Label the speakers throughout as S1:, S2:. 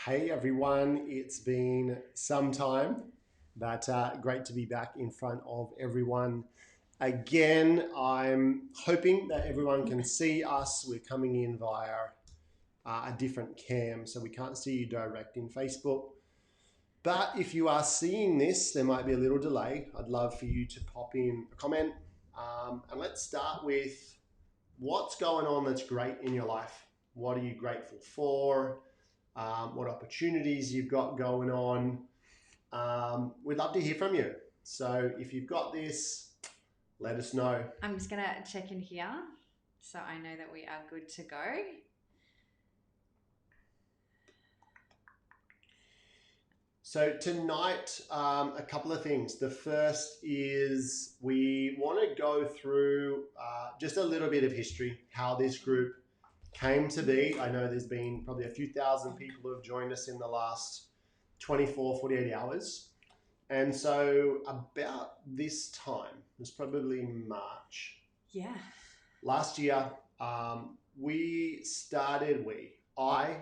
S1: Hey everyone, it's been some time, but great to be back in front of everyone again. I'm hoping that everyone can see us. We're coming in via a different cam, so we can't see you direct in Facebook. But if you are seeing this, there might be a little delay. I'd love for you to pop in a comment. And let's start with what's going on that's great in your life. What are you grateful for? What opportunities you've got going on. We'd love to hear from you. So if you've got this, let us know.
S2: I'm just going to check in here so I know that we are good to go.
S1: So tonight, a couple of things. The first is we want to go through just a little bit of history, how this group came to be. I know there's been probably a few thousand people who have joined us in the last 24, 48 hours. And so about this time, it was probably March.
S2: Yeah.
S1: Last year, I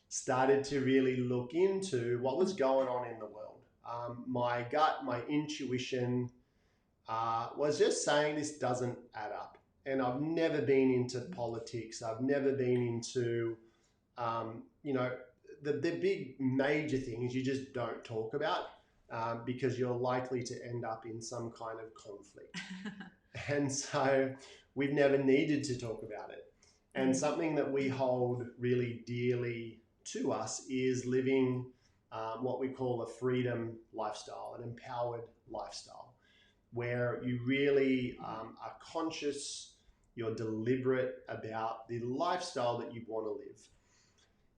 S1: started to really look into what was going on in the world. My gut, my intuition was just saying this doesn't add up. And I've never been into politics. I've never been into, the big major things you just don't talk about because you're likely to end up in some kind of conflict. And so we've never needed to talk about it. And something that we hold really dearly to us is living what we call a freedom lifestyle, an empowered lifestyle, where you really are conscious, you're deliberate about the lifestyle that you want to live.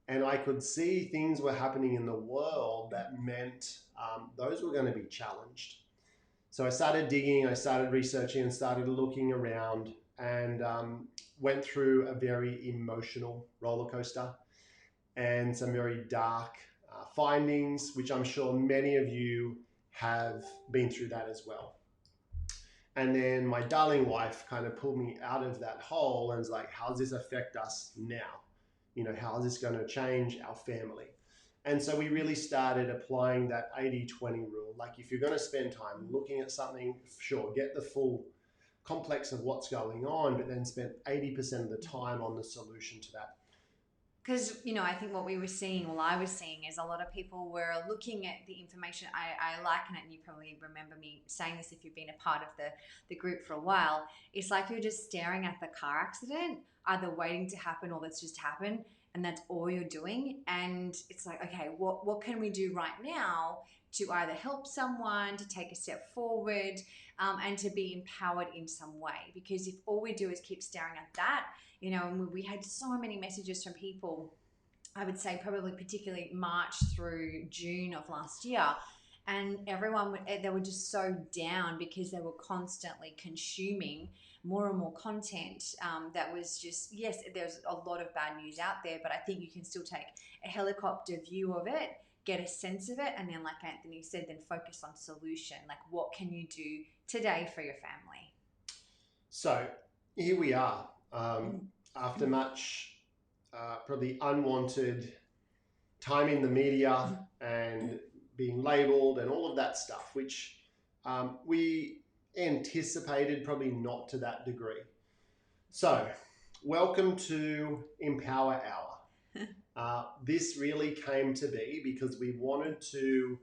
S1: And I could see things were happening in the world that meant those were going to be challenged. So I started digging, I started researching, and started looking around, and went through a very emotional roller coaster and some very dark findings, which I'm sure many of you have been through that as well. And then my darling wife kind of pulled me out of that hole and was like, how does this affect us now? How is this going to change our family? And so we really started applying that 80-20 rule. Like if you're going to spend time looking at something, sure, get the full complex of what's going on, but then spend 80% of the time on the solution to that.
S2: Because, I think what we were seeing, well, I was seeing is a lot of people were looking at the information. I liken it, and you probably remember me saying this if you've been a part of the group for a while. It's like you're just staring at the car accident, either waiting to happen or that's just happened. And that's all you're doing. And it's like, okay, what can we do right now to either help someone, to take a step forward, and to be empowered in some way? Because if all we do is keep staring at that, and we had so many messages from people, I would say probably particularly March through June of last year, and everyone, they were just so down because they were constantly consuming more and more content that was just, yes, there's a lot of bad news out there, but I think you can still take a helicopter view of it, get a sense of it, and then like Anthony said, then focus on solution. Like what can you do today for your family?
S1: So here we are after much probably unwanted time in the media and being labeled and all of that stuff, which we anticipated probably not to that degree. So welcome to Empower Hour. This really came to be because we wanted to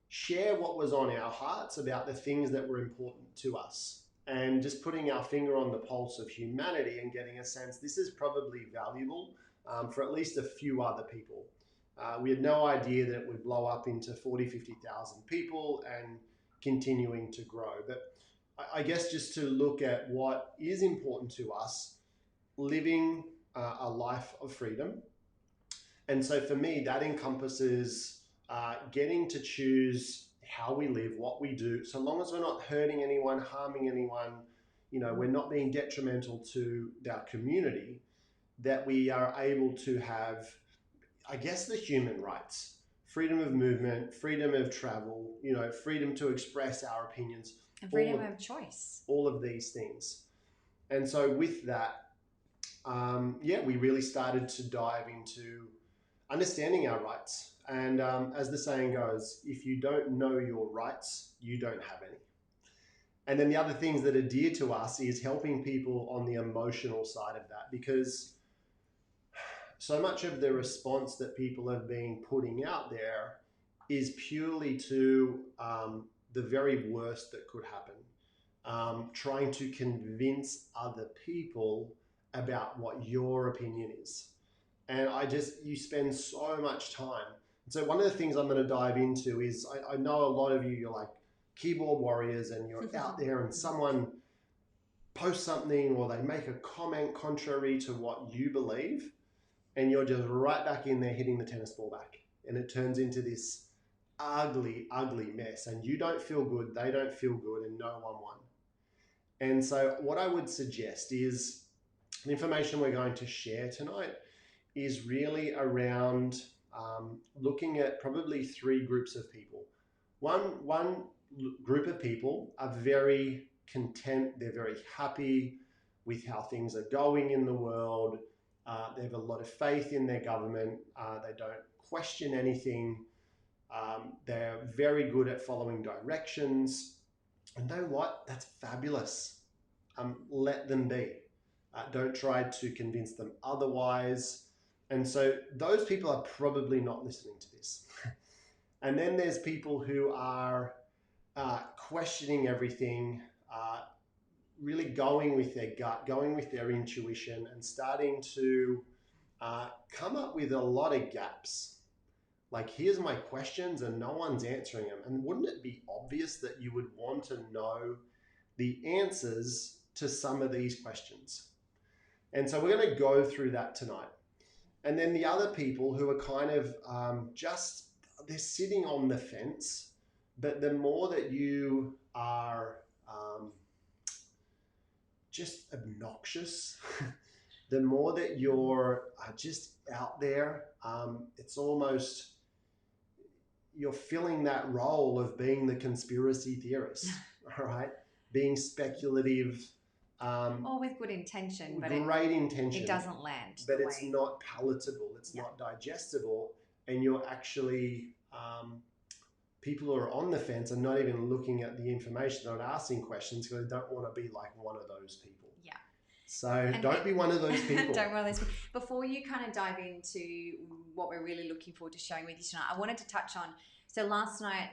S1: share what was on our hearts about the things that were important to us, and just putting our finger on the pulse of humanity and getting a sense this is probably valuable for at least a few other people. We had no idea that it would blow up into 40, 50,000 people and continuing to grow. But I guess just to look at what is important to us, living a life of freedom. And so for me, that encompasses getting to choose how we live, what we do, so long as we're not hurting anyone, harming anyone, we're not being detrimental to our community, that we are able to have, I guess, the human rights, freedom of movement, freedom of travel, freedom to express our opinions.
S2: And freedom of choice.
S1: All of these things. And so with that, we really started to dive into understanding our rights. And as the saying goes, if you don't know your rights, you don't have any. And then the other things that are dear to us is helping people on the emotional side of that, because so much of the response that people have been putting out there is purely to the very worst that could happen, trying to convince other people about what your opinion is. And you spend so much time. And so one of the things I'm going to dive into is I know a lot of you, you're like keyboard warriors and you're out there and someone posts something or they make a comment contrary to what you believe, and you're just right back in there hitting the tennis ball back. And it turns into this ugly, ugly mess. And you don't feel good, they don't feel good, and no one won. And so what I would suggest is the information we're going to share tonight is really around looking at probably three groups of people. One group of people are very content, they're very happy with how things are going in the world. They have a lot of faith in their government. They don't question anything. They're very good at following directions. And know what? That's fabulous. Let them be. Don't try to convince them otherwise. And so those people are probably not listening to this. And then there's people who are questioning everything, really going with their gut, going with their intuition, and starting to come up with a lot of gaps. Like, here's my questions and no one's answering them. And wouldn't it be obvious that you would want to know the answers to some of these questions? And so we're going to go through that tonight. And then the other people who are kind of they're sitting on the fence, but the more that you are just obnoxious, the more that you're just out there, it's almost, you're filling that role of being the conspiracy theorist, all right? Being speculative.
S2: Or with good intention, but
S1: great intention.
S2: It doesn't land.
S1: But it's not palatable, it's not digestible, and you're actually, people who are on the fence are not even looking at the information, they're not asking questions because they don't want to be like one of those people.
S2: Yeah.
S1: So don't be one of those people.
S2: Don't be one of those people. Before you kind of dive into what we're really looking forward to showing with you tonight, I wanted to touch on, so last night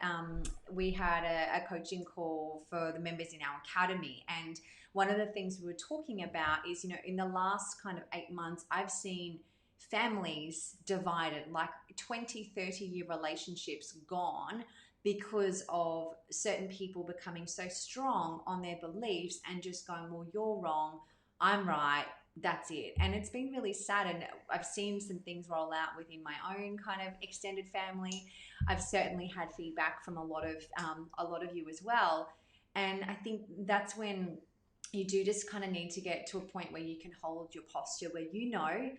S2: we had a coaching call for the members in our academy, and one of the things we were talking about is, in the last kind of 8 months, I've seen families divided, like 20, 30-year relationships gone because of certain people becoming so strong on their beliefs and just going, well, you're wrong, I'm right, that's it. And it's been really sad, and I've seen some things roll out within my own kind of extended family. I've certainly had feedback from a lot of you as well. And I think that's when you do just kind of need to get to a point where you can hold your posture, where you know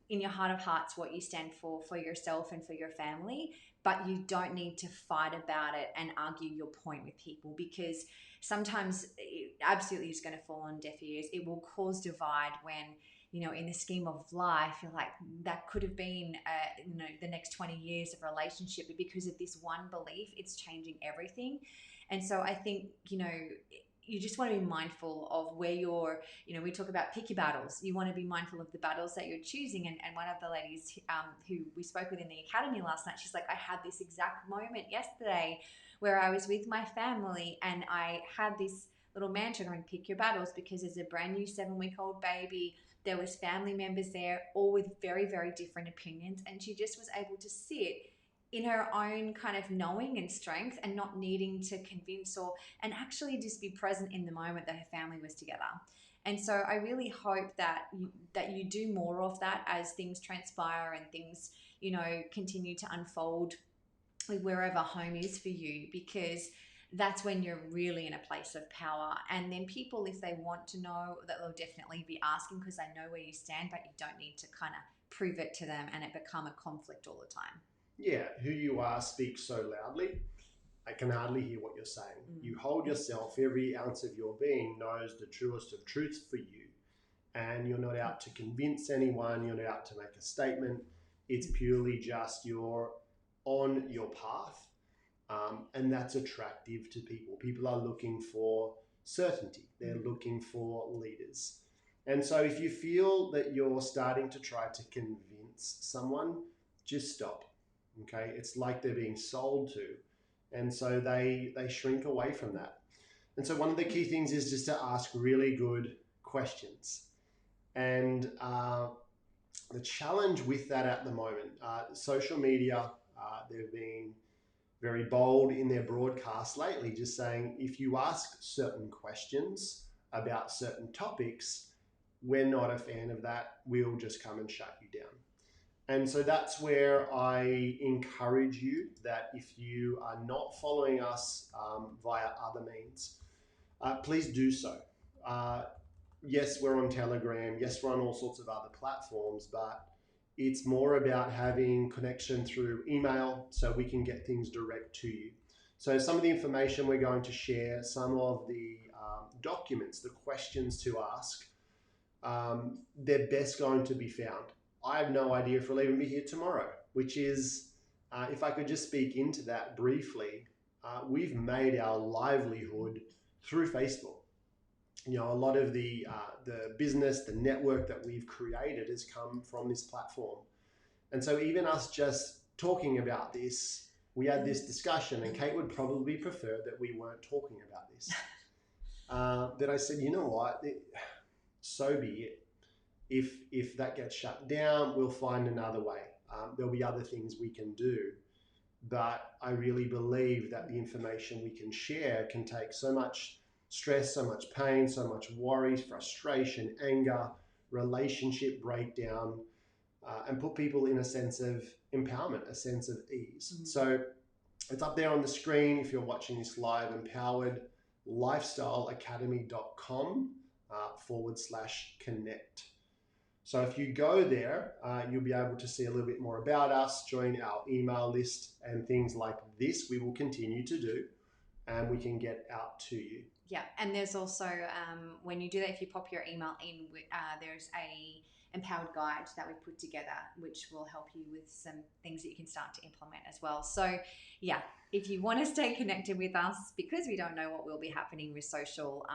S2: in your heart of hearts what you stand for yourself and for your family, but you don't need to fight about it and argue your point with people, because sometimes it absolutely is going to fall on deaf ears. It will cause divide when, in the scheme of life, you're like, that could have been, the next 20 years of relationship, but because of this one belief, it's changing everything. And so I think, you just want to be mindful of where you're, we talk about pick your battles. You want to be mindful of the battles that you're choosing. And one of the ladies who we spoke with in the academy last night, she's like, I had this exact moment yesterday where I was with my family and I had this little mantra going, pick your battles, because there's a brand new 7-week-old baby. There was family members there, all with very, very different opinions. And she just was able to sit in her own kind of knowing and strength and not needing to convince and actually just be present in the moment that her family was together. And so I really hope that you do more of that as things transpire and things, continue to unfold with wherever home is for you, because that's when you're really in a place of power. And then people, if they want to know, that they'll definitely be asking because they know where you stand, but you don't need to kind of prove it to them and it become a conflict all the time.
S1: Yeah, who you are speaks so loudly, I can hardly hear what you're saying. You hold yourself, every ounce of your being knows the truest of truths for you. And you're not out to convince anyone, you're not out to make a statement. It's purely just you're on your path, and that's attractive to people. People are looking for certainty. They're looking for leaders. And so if you feel that you're starting to try to convince someone, just stop. Okay? It's like they're being sold to. And so they shrink away from that. And so one of the key things is just to ask really good questions. And the challenge with that at the moment, social media, they've been very bold in their broadcast lately, just saying if you ask certain questions about certain topics, we're not a fan of that. We'll just come and shut you down. And so that's where I encourage you that if you are not following us via other means, please do so. Yes, we're on Telegram. Yes, we're on all sorts of other platforms, but it's more about having connection through email so we can get things direct to you. So some of the information we're going to share, some of the documents, the questions to ask, they're best going to be found. I have no idea if we'll even be here tomorrow, which is, if I could just speak into that briefly, we've made our livelihood through Facebook. You know, a lot of the business, the network that we've created has come from this platform. And so even us just talking about this, we had this discussion, and Kate would probably prefer that we weren't talking about this. That I said, you know what, so be it. If that gets shut down, we'll find another way. There'll be other things we can do. But I really believe that the information we can share can take so much stress, so much pain, so much worry, frustration, anger, relationship breakdown, and put people in a sense of empowerment, a sense of ease. Mm-hmm. So it's up there on the screen if you're watching this live, empoweredlifestyleacademy.com /connect. So if you go there, you'll be able to see a little bit more about us, join our email list, and things like this we will continue to do, and we can get out to you.
S2: Yeah, and there's also, when you do that, if you pop your email in, there's a empowered guide that we put together, which will help you with some things that you can start to implement as well. So yeah, if you want to stay connected with us, because we don't know what will be happening with social,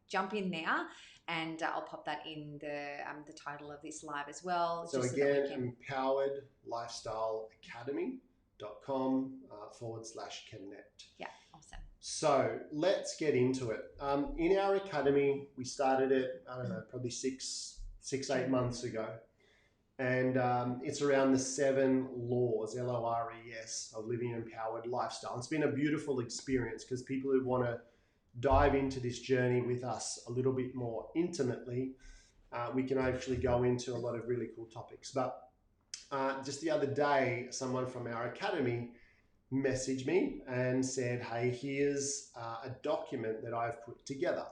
S2: jump in there, and I'll pop that in the title of this live as well.
S1: So again, empoweredlifestyleacademy.com /connect.
S2: Yeah, awesome.
S1: So let's get into it. In our academy, we started it, I don't know, probably 6-8 months ago. And it's around the 7 laws, LORES, of living an empowered lifestyle. It's been a beautiful experience because people who want to dive into this journey with us a little bit more intimately, we can actually go into a lot of really cool topics. But just the other day, someone from our academy messaged me and said, hey, here's a document that I've put together.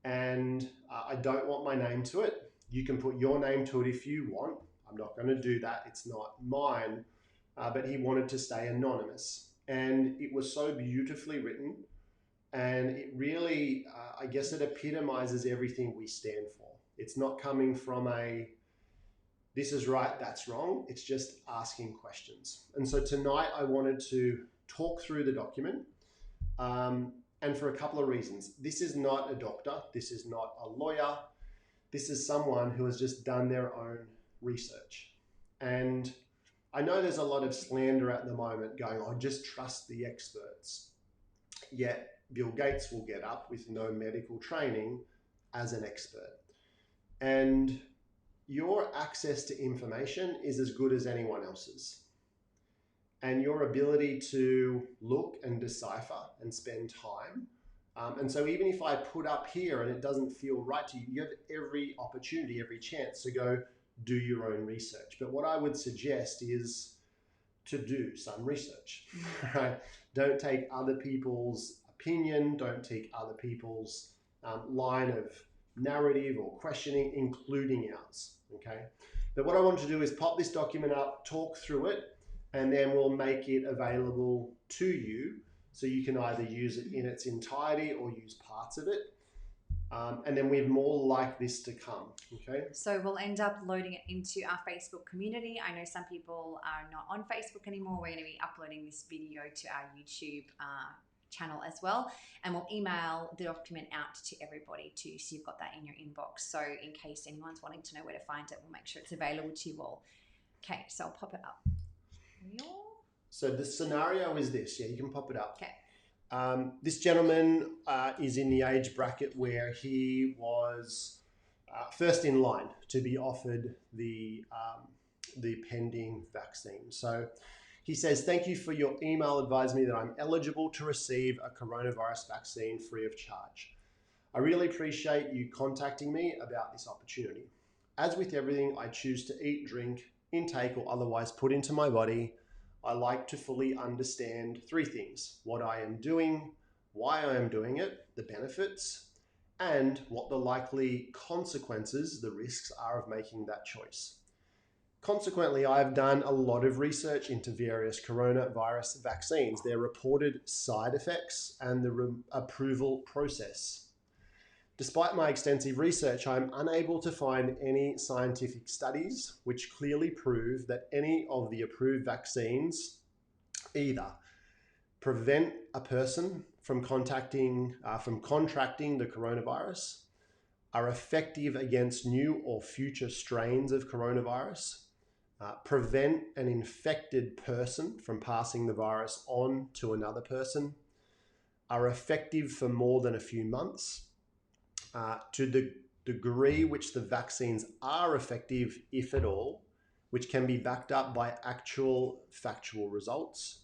S1: And I don't want my name to it. You can put your name to it if you want. I'm not going to do that. It's not mine. But he wanted to stay anonymous. And it was so beautifully written. And it really, I guess it epitomizes everything we stand for. It's not coming from this is right, that's wrong. It's just asking questions. And so tonight I wanted to talk through the document. And for a couple of reasons. This is not a doctor. This is not a lawyer. This is someone who has just done their own research. And I know there's a lot of slander at the moment going, oh, just trust the experts. Yet Bill Gates will get up with no medical training as an expert. And your access to information is as good as anyone else's. And your ability to look and decipher and spend time. And so even if I put up here and it doesn't feel right to you, you have every opportunity, every chance to go do your own research. But what I would suggest is to do some research, right? Don't take other people's opinion, don't take other people's line of narrative or questioning, including ours, okay? But what I want to do is pop this document up, talk through it, and then we'll make it available to you so you can either use it in its entirety or use parts of it. And then we have more like this to come, okay?
S2: So we'll end up loading it into our Facebook community. I know some people are not on Facebook anymore. We're going to be uploading this video to our YouTube channel as well. And we'll email the document out to everybody too, so you've got that in your inbox. So in case anyone's wanting to know where to find it, we'll make sure it's available to you all. Okay, so I'll pop it up.
S1: So the scenario is this. Yeah, you can pop it up.
S2: Okay.
S1: This gentleman is in the age bracket where he was first in line to be offered the pending vaccine. So he says, "Thank you for your email advising me that I'm eligible to receive a coronavirus vaccine free of charge. I really appreciate you contacting me about this opportunity. As with everything I choose to eat, drink, intake, or otherwise put into my body, I like to fully understand three things: what I am doing, why I am doing it, the benefits, and what the likely consequences, the risks are of making that choice. Consequently, I've done a lot of research into various coronavirus vaccines, their reported side effects, and the approval process. Despite my extensive research, I'm unable to find any scientific studies which clearly prove that any of the approved vaccines either prevent a person from contracting the coronavirus, are effective against new or future strains of coronavirus, prevent an infected person from passing the virus on to another person, are effective for more than a few months, to the degree which the vaccines are effective, if at all, which can be backed up by actual factual results,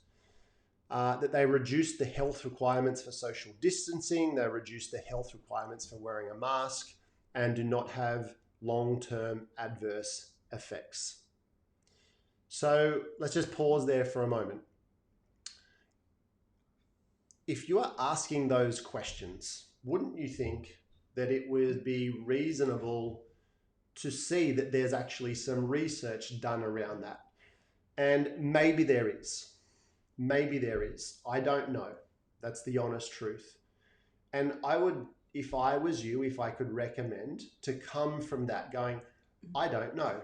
S1: that they reduce the health requirements for social distancing, they reduce the health requirements for wearing a mask, and do not have long-term adverse effects." So let's just pause there for a moment. If you are asking those questions, wouldn't you think that it would be reasonable to see that there's actually some research done around that? And maybe there is. Maybe there is. I don't know. That's the honest truth. And I would, if I was you, if I could recommend, to come from that going, I don't know.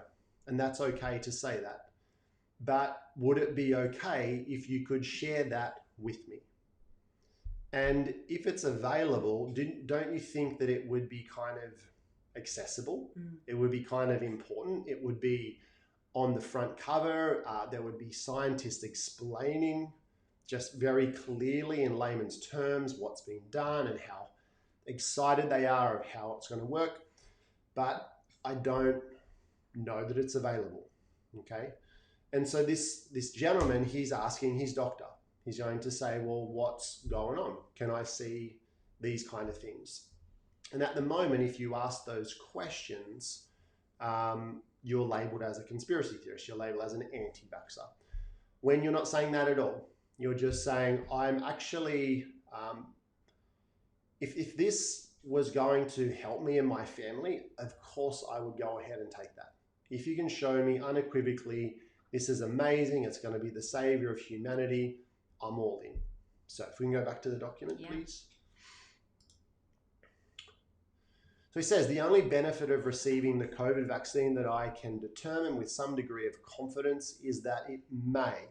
S1: And that's okay to say that. But would it be okay if you could share that with me? And if it's available, don't you think that it would be kind of accessible? It would be kind of important. It would be on the front cover. There would be scientists explaining just very clearly in layman's terms what's been done and how excited they are of how it's going to work. But I don't know that it's available, okay? And so this gentleman, he's asking his doctor. He's going to say, well, what's going on? Can I see these kind of things? And at the moment, if you ask those questions, you're labeled as a conspiracy theorist. You're labeled as an anti-vaxxer. When you're not saying that at all, you're just saying, I'm actually, if this was going to help me and my family, of course I would go ahead and take that. If you can show me unequivocally, this is amazing, it's going to be the savior of humanity, I'm all in. So if we can go back to the document, please. So he says, the only benefit of receiving the COVID vaccine that I can determine with some degree of confidence is that it may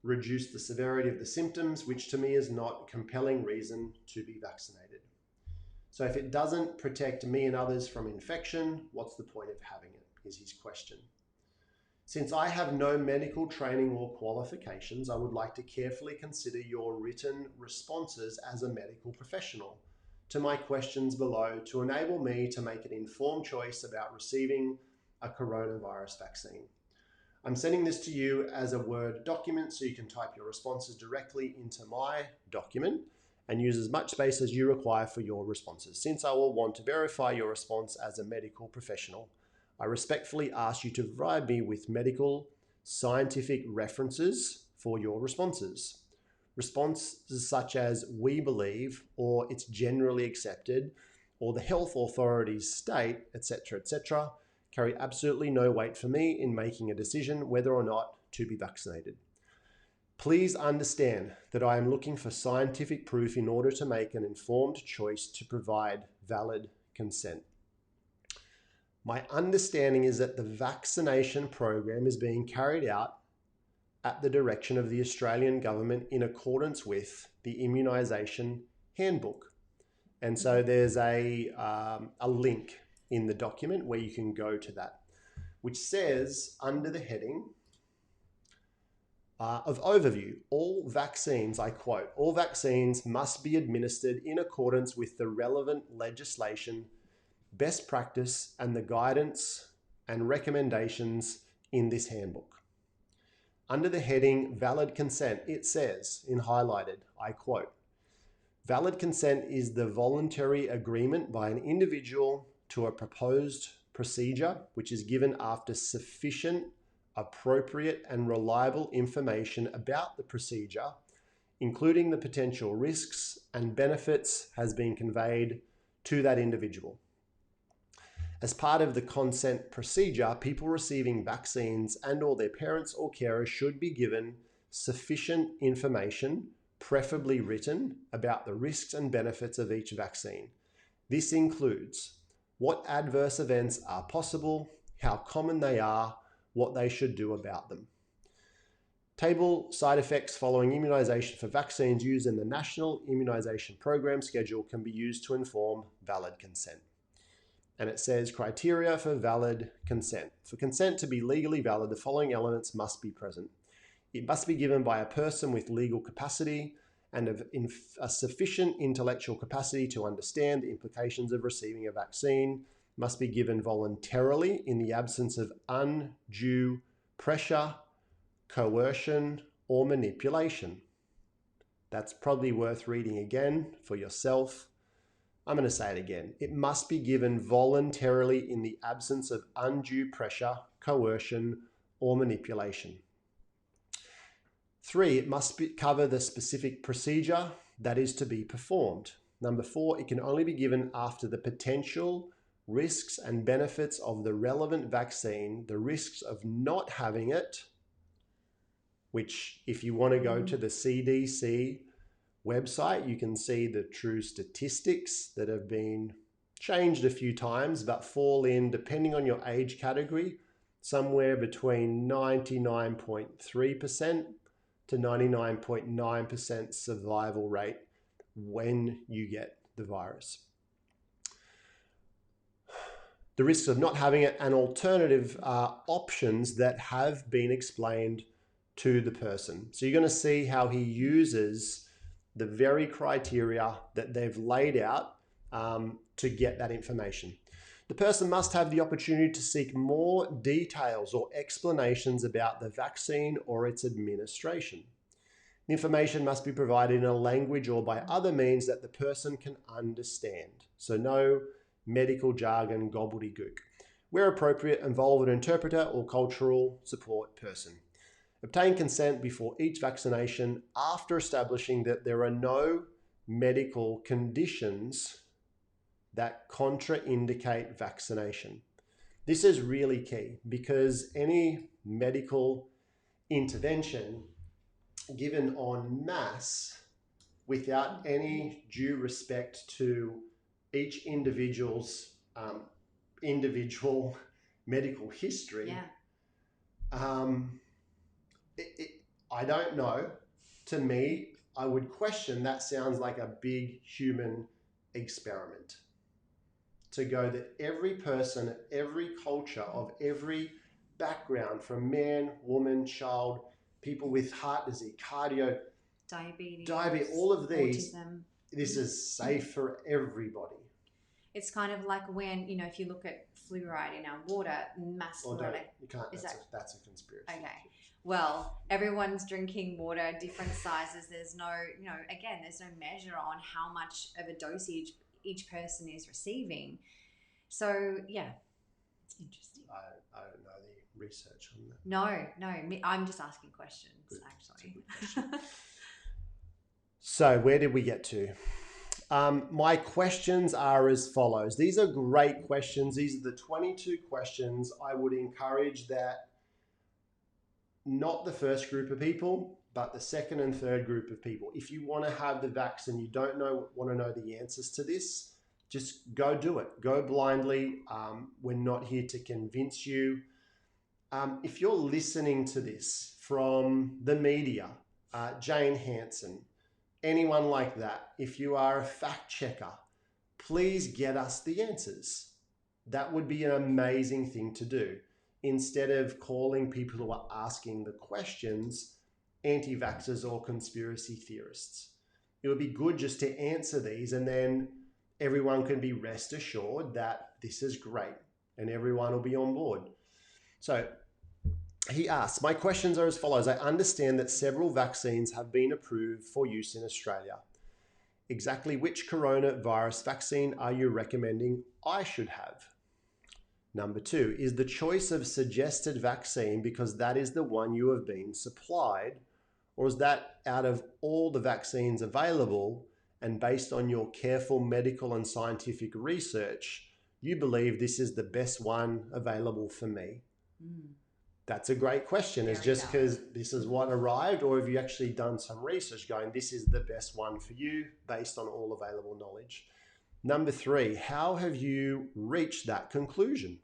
S1: reduce the severity of the symptoms, which to me is not a compelling reason to be vaccinated. So if it doesn't protect me and others from infection, what's the point of having it, is his question. Since I have no medical training or qualifications, I would like to carefully consider your written responses as a medical professional to my questions below to enable me to make an informed choice about receiving a coronavirus vaccine. I'm sending this to you as a Word document so you can type your responses directly into my document and use as much space as you require for your responses. Since I will want to verify your response as a medical professional, I respectfully ask you to provide me with medical, scientific references for your responses. Responses such as "we believe," or "it's generally accepted," or "the health authorities state," etc., etc., carry absolutely no weight for me in making a decision whether or not to be vaccinated. Please understand that I am looking for scientific proof in order to make an informed choice to provide valid consent. My understanding is that the vaccination program is being carried out at the direction of the Australian government in accordance with the Immunisation Handbook. And so there's a link in the document where you can go to that, which says under the heading of overview, all vaccines, I quote, all vaccines must be administered in accordance with the relevant legislation, best practice, and the guidance and recommendations in this handbook. Under the heading valid consent, it says in highlighted, I quote, valid consent is the voluntary agreement by an individual to a proposed procedure which is given after sufficient, appropriate, and reliable information about the procedure, including the potential risks and benefits, has been conveyed to that individual. As part of the consent procedure, people receiving vaccines and or their parents or carers should be given sufficient information, preferably written, about the risks and benefits of each vaccine. This includes what adverse events are possible, how common they are, what they should do about them. Table side effects following immunisation for vaccines used in the National Immunisation Program schedule can be used to inform valid consent. And it says criteria for valid consent. For consent to be legally valid, the following elements must be present. It must be given by a person with legal capacity and a sufficient intellectual capacity to understand the implications of receiving a vaccine, must be given voluntarily in the absence of undue pressure, coercion, or manipulation. That's probably worth reading again for yourself. I'm going to say it again. It must be given voluntarily in the absence of undue pressure, coercion, or manipulation. 3, it must cover the specific procedure that is to be performed. Number 4, it can only be given after the potential risks and benefits of the relevant vaccine, the risks of not having it, which if you want to go to the CDC website, you can see the true statistics that have been changed a few times, but fall in, depending on your age category, somewhere between 99.3% to 99.9% survival rate when you get the virus. The risks of not having it and alternative options that have been explained to the person. So you're going to see how he uses the very criteria that they've laid out to get that information. The person must have the opportunity to seek more details or explanations about the vaccine or its administration. The information must be provided in a language or by other means that the person can understand. So no medical jargon gobbledygook. Where appropriate, involve an interpreter or cultural support person. Obtain consent before each vaccination after establishing that there are no medical conditions that contraindicate vaccination. This is really key because any medical intervention given en masse without any due respect to each individual's individual medical history, I don't know. To me, I would question that sounds like a big human experiment. To go that every person, every culture of every background, from man, woman, child, people with heart disease, cardio,
S2: diabetes,
S1: all of these,
S2: autism.
S1: This is safe for everybody.
S2: It's kind of like when, if you look at fluoride in our water, mass fluoride.
S1: You can't. That's a conspiracy.
S2: Okay. Well, everyone's drinking water, different sizes. There's no, there's no measure on how much of a dosage each person is receiving. So, yeah, it's interesting.
S1: I don't know the research on that.
S2: No, I'm just asking questions, actually.
S1: So, where did we get to? My questions are as follows. These are great questions. These are the 22 questions. I would encourage that not the first group of people, but the second and third group of people, if you want to have the vaccine, you want to know the answers to this, just go do it. Go blindly. We're not here to convince you. If you're listening to this from the media, Jane Hansen, anyone like that, if you are a fact checker, please get us the answers. That would be an amazing thing to do. Instead of calling people who are asking the questions anti-vaxxers or conspiracy theorists. It would be good just to answer these, and then everyone can be rest assured that this is great and everyone will be on board. So he asks, my questions are as follows. I understand that several vaccines have been approved for use in Australia. Exactly which coronavirus vaccine are you recommending I should have? Number 2, is the choice of suggested vaccine because that is the one you have been supplied, or is that out of all the vaccines available and based on your careful medical and scientific research, you believe this is the best one available for me? That's a great question. Is just because this is what arrived, or have you actually done some research going, this is the best one for you based on all available knowledge? Number 3, how have you reached that conclusion?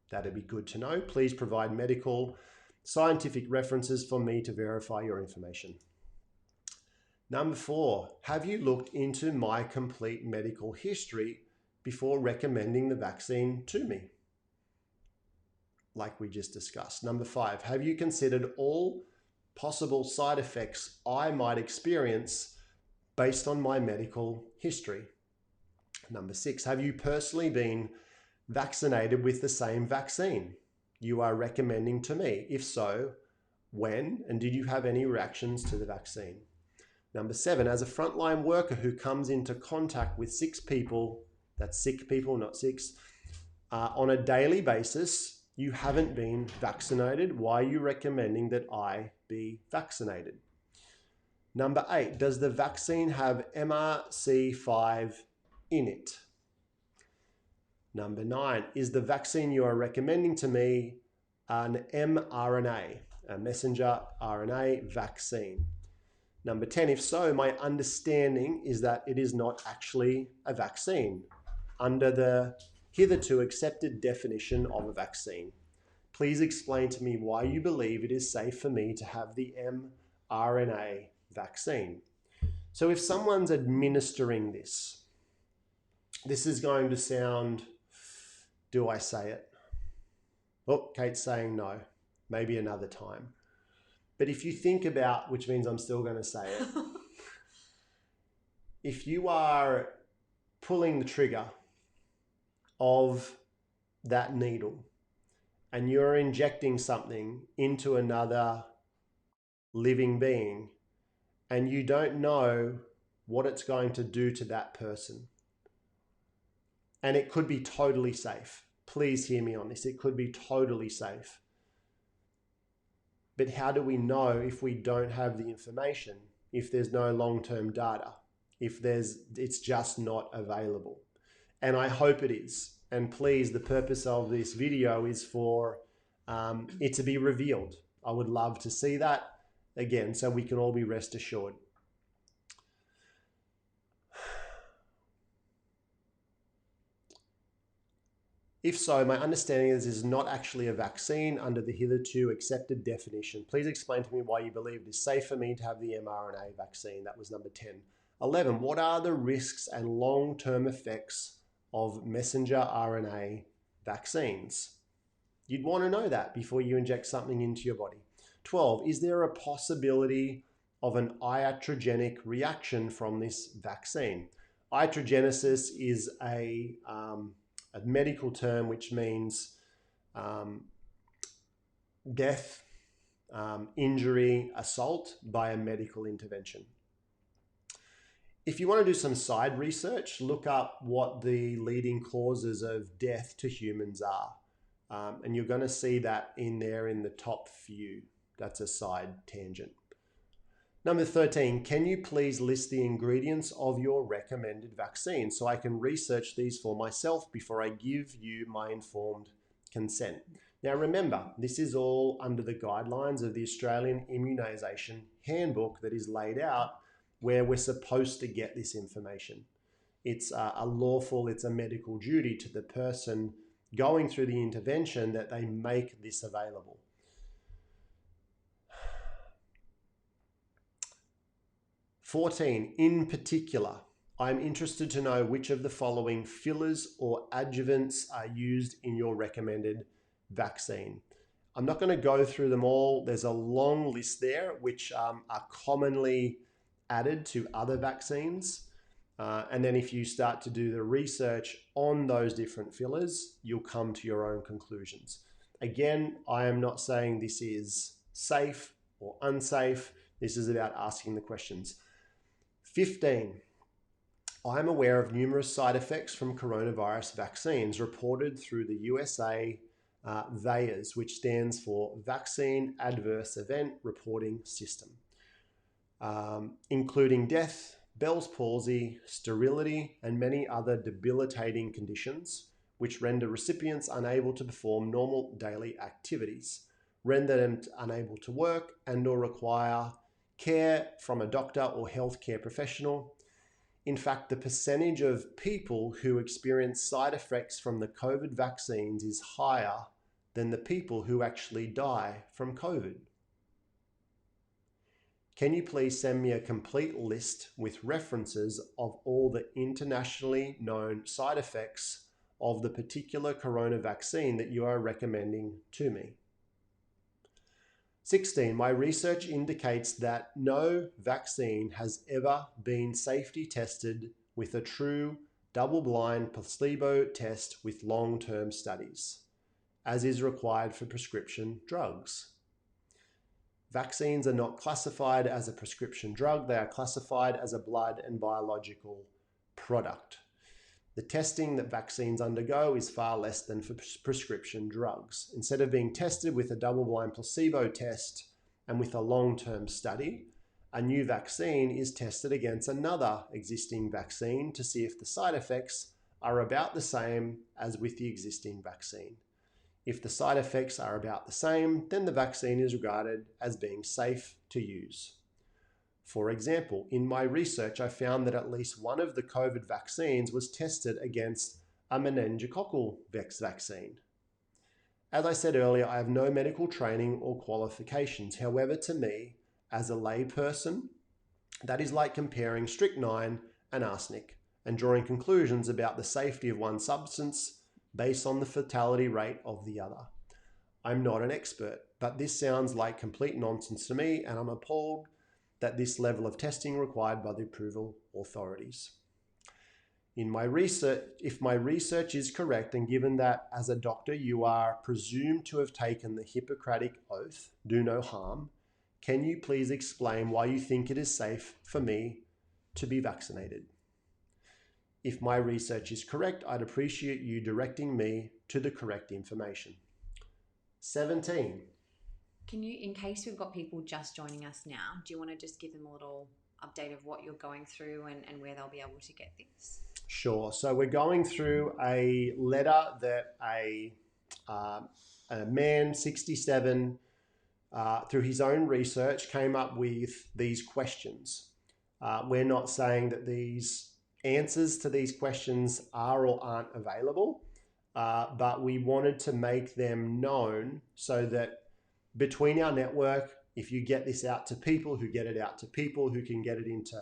S1: That'd be good to know. Please provide medical, scientific references for me to verify your information. Number 4, have you looked into my complete medical history before recommending the vaccine to me? Like we just discussed. Number 5, have you considered all possible side effects I might experience based on my medical history? Number 6, have you personally been vaccinated with the same vaccine you are recommending to me? If so, when, and did you have any reactions to the vaccine? Number 7, as a frontline worker who comes into contact with 6 people, that's sick people, not 6, on a daily basis, you haven't been vaccinated. Why are you recommending that I be vaccinated? Number 8, does the vaccine have MRC5 in it? Number 9, is the vaccine you are recommending to me an mRNA, a messenger RNA vaccine? Number 10, if so, my understanding is that it is not actually a vaccine under the hitherto accepted definition of a vaccine. Please explain to me why you believe it is safe for me to have the mRNA vaccine. So if someone's administering this, this is going to sound, do I say it? Oh, Kate's saying no, maybe another time. But if you think about, which means I'm still going to say it, if you are pulling the trigger of that needle and you're injecting something into another living being and you don't know what it's going to do to that person, and it could be totally safe. Please hear me on this. It could be totally safe. But how do we know if we don't have the information, if there's no long-term data, if it's just not available? And I hope it is. And please, the purpose of this video is for it to be revealed. I would love to see that again, so we can all be rest assured. If so, my understanding is this is not actually a vaccine under the hitherto accepted definition. Please explain to me why you believe it is safe for me to have the mRNA vaccine. That was number 10. 11, what are the risks and long-term effects of messenger RNA vaccines? You'd want to know that before you inject something into your body. 12, is there a possibility of an iatrogenic reaction from this vaccine? Iatrogenesis is a medical term which means death, injury, assault by a medical intervention. If you want to do some side research, look up what the leading causes of death to humans are. And you're going to see that in there in the top few. That's a side tangent. Number 13, can you please list the ingredients of your recommended vaccine so I can research these for myself before I give you my informed consent? Now remember, this is all under the guidelines of the Australian Immunisation Handbook that is laid out where we're supposed to get this information. It's it's a medical duty to the person going through the intervention that they make this available. In particular, I'm interested to know which of the following fillers or adjuvants are used in your recommended vaccine. I'm not going to go through them all. There's a long list there which are commonly added to other vaccines. And then if you start to do the research on those different fillers, you'll come to your own conclusions. Again, I am not saying this is safe or unsafe. This is about asking the questions. 15. I am aware of numerous side effects from coronavirus vaccines reported through the USA VAERS, which stands for Vaccine Adverse Event Reporting System, including death, Bell's palsy, sterility, and many other debilitating conditions which render recipients unable to perform normal daily activities, render them unable to work and/or require care from a doctor or healthcare professional. In fact, the percentage of people who experience side effects from the COVID vaccines is higher than the people who actually die from COVID. Can you please send me a complete list with references of all the internationally known side effects of the particular corona vaccine that you are recommending to me? 16. My research indicates that no vaccine has ever been safety tested with a true double-blind placebo test with long-term studies, as is required for prescription drugs. Vaccines are not classified as a prescription drug. They are classified as a blood and biological product. The testing that vaccines undergo is far less than for prescription drugs. Instead of being tested with a double-blind placebo test and with a long-term study, a new vaccine is tested against another existing vaccine to see if the side effects are about the same as with the existing vaccine. If the side effects are about the same, then the vaccine is regarded as being safe to use. For example, in my research, I found that at least one of the COVID vaccines was tested against a meningococcal vaccine. As I said earlier, I have no medical training or qualifications. However, to me, as a layperson, that is like comparing strychnine and arsenic and drawing conclusions about the safety of one substance based on the fatality rate of the other. I'm not an expert, but this sounds like complete nonsense to me, and I'm appalled that this level of testing required by the approval authorities. If my research is correct, and given that as a doctor you are presumed to have taken the Hippocratic Oath, do no harm, can you please explain why you think it is safe for me to be vaccinated? If my research is correct, I'd appreciate you directing me to the correct information. 17.
S2: Can you, in case we've got people just joining us now, do you want to just give them a little update of what you're going through and where they'll be able to get this?
S1: Sure. So we're going through a letter that a man, 67, through his own research, came up with these questions. We're not saying that these answers to these questions are or aren't available, but we wanted to make them known so that between our network, if you get this out to people who get it out to people who can get it into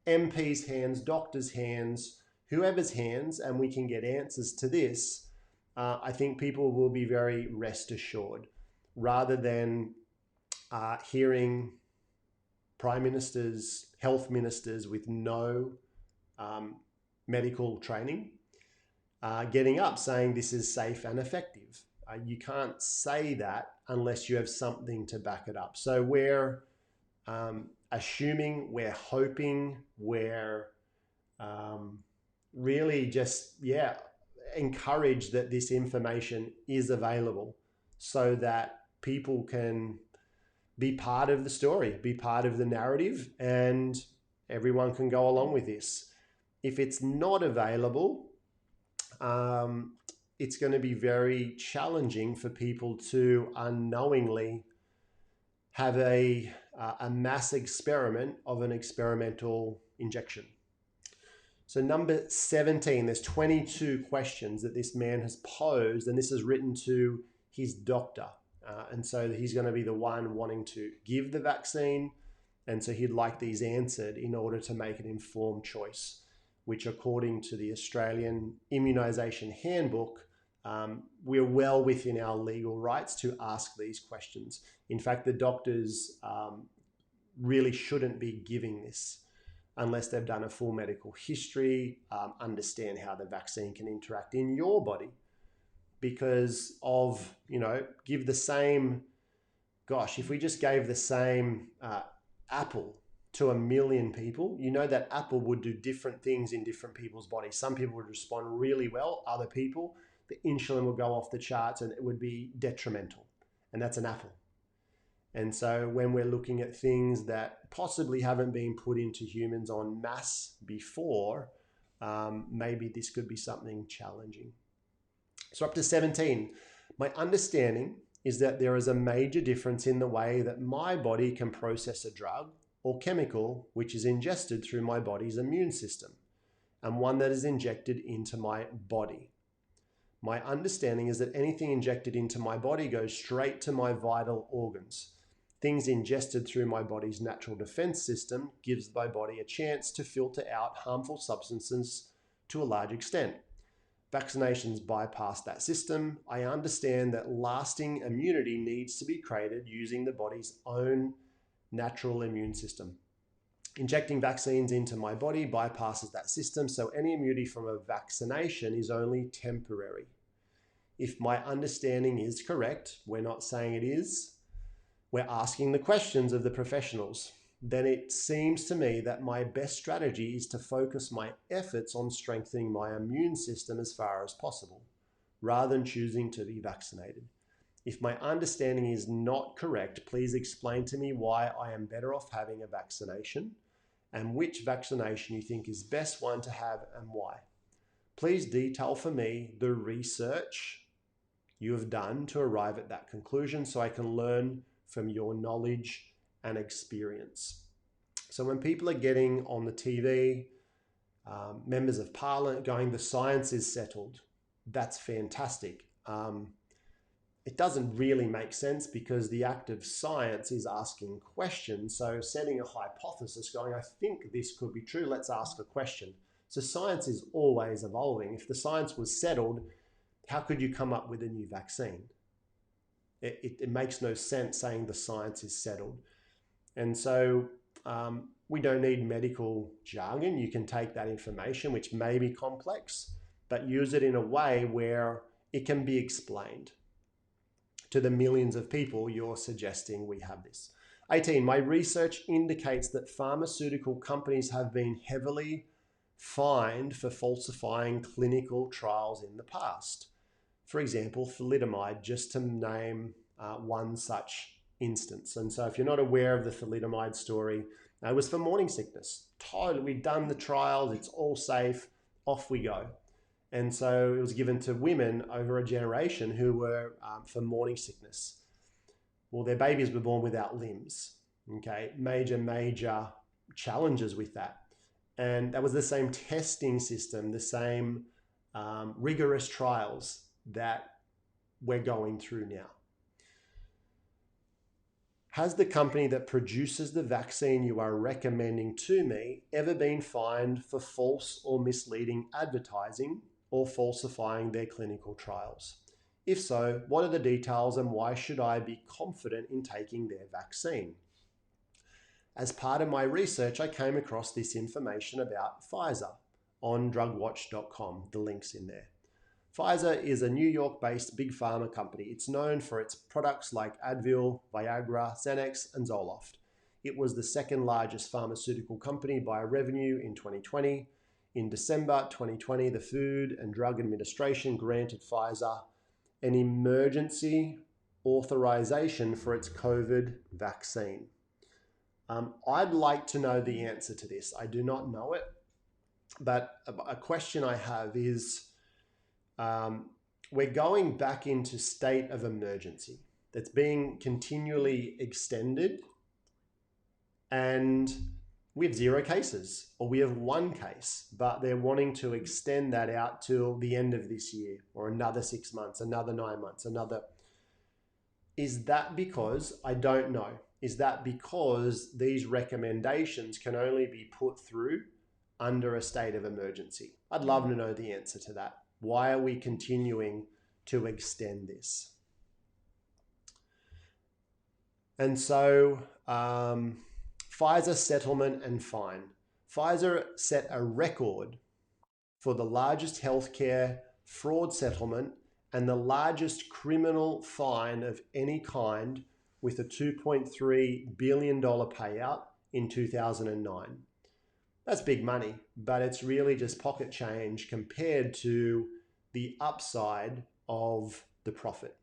S1: MPs' hands, doctors' hands, whoever's hands, and we can get answers to this, I think people will be very rest assured, rather than hearing prime ministers, health ministers with no medical training getting up saying this is safe and effective. You can't say that unless you have something to back it up. So we're assuming, we're hoping, we're really just, encourage that this information is available so that people can be part of the story, be part of the narrative, and everyone can go along with this. If it's not available, it's going to be very challenging for people to unknowingly have a mass experiment of an experimental injection. So number 17, there's 22 questions that this man has posed, and this is written to his doctor. And so he's going to be the one wanting to give the vaccine. And so he'd like these answered in order to make an informed choice, which according to the Australian Immunisation Handbook, we're well within our legal rights to ask these questions. In fact, the doctors really shouldn't be giving this unless they've done a full medical history, understand how the vaccine can interact in your body. Because of, give the same, if we just gave the same apple to 1 million people, that apple would do different things in different people's bodies. Some people would respond really well, other people, the insulin would go off the charts and it would be detrimental. And that's an apple. And so when we're looking at things that possibly haven't been put into humans en masse before, maybe this could be something challenging. So up to 17, my understanding is that there is a major difference in the way that my body can process a drug or chemical which is ingested through my body's immune system and one that is injected into my body. My understanding is that anything injected into my body goes straight to my vital organs. Things ingested through my body's natural defense system gives my body a chance to filter out harmful substances to a large extent. Vaccinations bypass that system. I understand that lasting immunity needs to be created using the body's own natural immune system. Injecting vaccines into my body bypasses that system, so any immunity from a vaccination is only temporary. If my understanding is correct, we're not saying it is, we're asking the questions of the professionals, then it seems to me that my best strategy is to focus my efforts on strengthening my immune system as far as possible, rather than choosing to be vaccinated. If my understanding is not correct, please explain to me why I am better off having a vaccination and which vaccination you think is best one to have and why. Please detail for me the research you have done to arrive at that conclusion so I can learn from your knowledge and experience. So when people are getting on the TV, members of parliament going, the science is settled, that's fantastic. It doesn't really make sense because the act of science is asking questions. So setting a hypothesis going, I think this could be true, let's ask a question. So science is always evolving. If the science was settled, how could you come up with a new vaccine? It makes no sense saying the science is settled. And so we don't need medical jargon. You can take that information, which may be complex, but use it in a way where it can be explained to the millions of people you're suggesting we have this. 18, my research indicates that pharmaceutical companies have been heavily fined for falsifying clinical trials in the past. For example, thalidomide, just to name one such instance. And so if you're not aware of the thalidomide story, it was for morning sickness. Totally, we've done the trials, it's all safe, off we go. And so it was given to women over a generation who were for morning sickness. Well, their babies were born without limbs. Okay, major challenges with that. And that was the same testing system, the same rigorous trials that we're going through now. Has the company that produces the vaccine you are recommending to me ever been fined for false or misleading advertising or falsifying their clinical trials? If so, what are the details and why should I be confident in taking their vaccine? As part of my research, I came across this information about Pfizer on drugwatch.com. The link's in there. Pfizer is a New York-based big pharma company. It's known for its products like Advil, Viagra, Xanax, and Zoloft. It was the second largest pharmaceutical company by revenue in 2020. In December 2020, the Food and Drug Administration granted Pfizer an emergency authorization for its COVID vaccine. I'd like to know the answer to this. I do not know it, but a question I have is, we're going back into state of emergency that's being continually extended, and we have 0 cases, or we have 1 case, but they're wanting to extend that out till the end of this year, or another 6 months, another 9 months, another. Is that because, I don't know, is that because these recommendations can only be put through under a state of emergency? I'd love to know the answer to that. Why are we continuing to extend this? And so Pfizer settlement and fine. Pfizer set a record for the largest healthcare fraud settlement and the largest criminal fine of any kind, with a $2.3 billion payout in 2009. That's big money, but it's really just pocket change compared to the upside of the profit.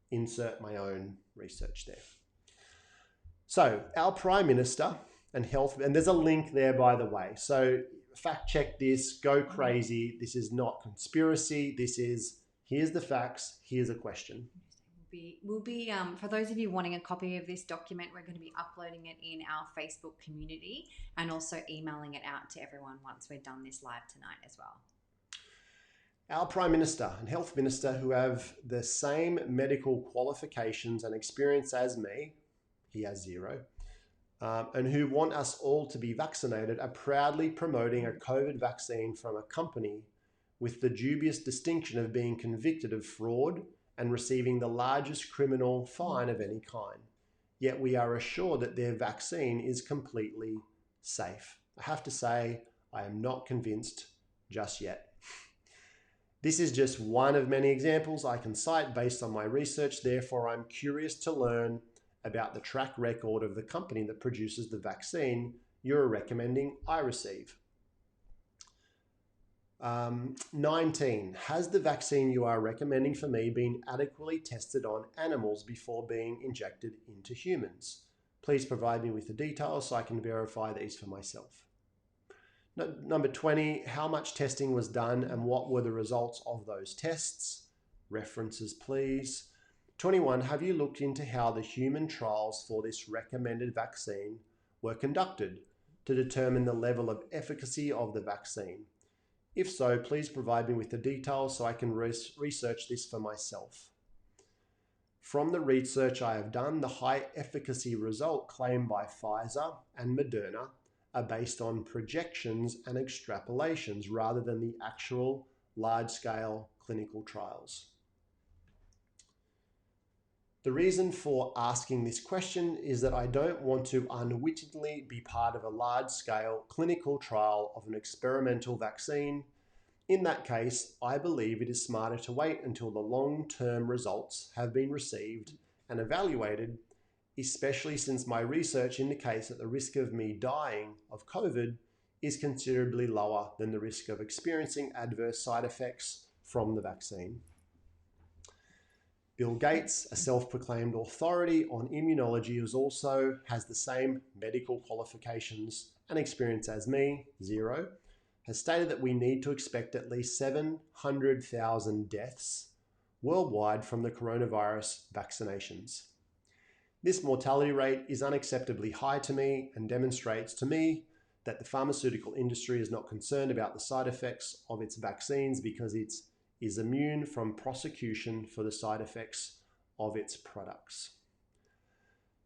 S1: Insert my own research there. So our Prime Minister and health, and there's a link there, by the way. So fact check this, go crazy. This is not conspiracy. This is, here's the facts, here's a question.
S2: We'll be for those of you wanting a copy of this document, we're going to be uploading it in our Facebook community and also emailing it out to everyone once we're done this live tonight as well.
S1: Our Prime Minister and Health Minister, who have the same medical qualifications and experience as me, he has 0, and who want us all to be vaccinated, are proudly promoting a COVID vaccine from a company with the dubious distinction of being convicted of fraud and receiving the largest criminal fine of any kind. Yet we are assured that their vaccine is completely safe. I have to say, I am not convinced just yet. This is just one of many examples I can cite based on my research. Therefore, I'm curious to learn about the track record of the company that produces the vaccine you're recommending I receive. 19. Has the vaccine you are recommending for me been adequately tested on animals before being injected into humans? Please provide me with the details so I can verify these for myself. Number 20. How much testing was done and what were the results of those tests? References, please. 21. Have you looked into how the human trials for this recommended vaccine were conducted to determine the level of efficacy of the vaccine? If so, please provide me with the details so I can research this for myself. From the research I have done, the high efficacy result claimed by Pfizer and Moderna are based on projections and extrapolations rather than the actual large-scale clinical trials. The reason for asking this question is that I don't want to unwittingly be part of a large-scale clinical trial of an experimental vaccine. In that case, I believe it is smarter to wait until the long-term results have been received and evaluated, especially since my research indicates that the risk of me dying of COVID is considerably lower than the risk of experiencing adverse side effects from the vaccine. Bill Gates, a self-proclaimed authority on immunology, has the same medical qualifications and experience as me, 0, has stated that we need to expect at least 700,000 deaths worldwide from the coronavirus vaccinations. This mortality rate is unacceptably high to me and demonstrates to me that the pharmaceutical industry is not concerned about the side effects of its vaccines because it is immune from prosecution for the side effects of its products.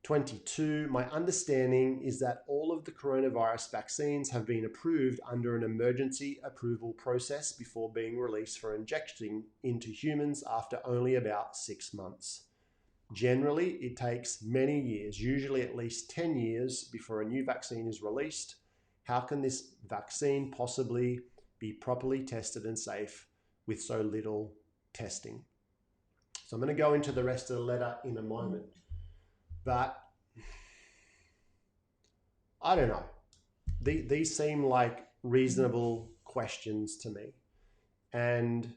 S1: 22. My understanding is that all of the coronavirus vaccines have been approved under an emergency approval process before being released for injection into humans after only about 6 months. Generally, it takes many years, usually at least 10 years, before a new vaccine is released. How can this vaccine possibly be properly tested and safe with so little testing? So I'm going to go into the rest of the letter in a moment. But I don't know. These seem like reasonable questions to me. And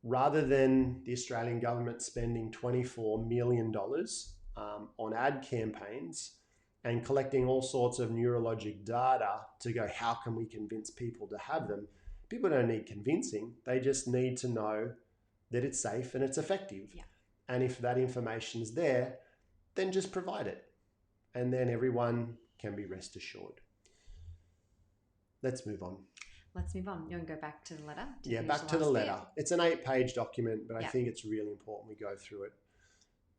S1: rather than the Australian government spending $24 million on ad campaigns and collecting all sorts of neurologic data to go, how can we convince people to have them? People don't need convincing. They just need to know that it's safe and it's effective.
S2: Yeah.
S1: And if that information is there, then just provide it. And then everyone can be rest assured. Let's move on.
S2: Let's move on. You want to go back to the letter?
S1: Yeah, back to the letter. It's an 8-page document, but I think it's really important we go through it.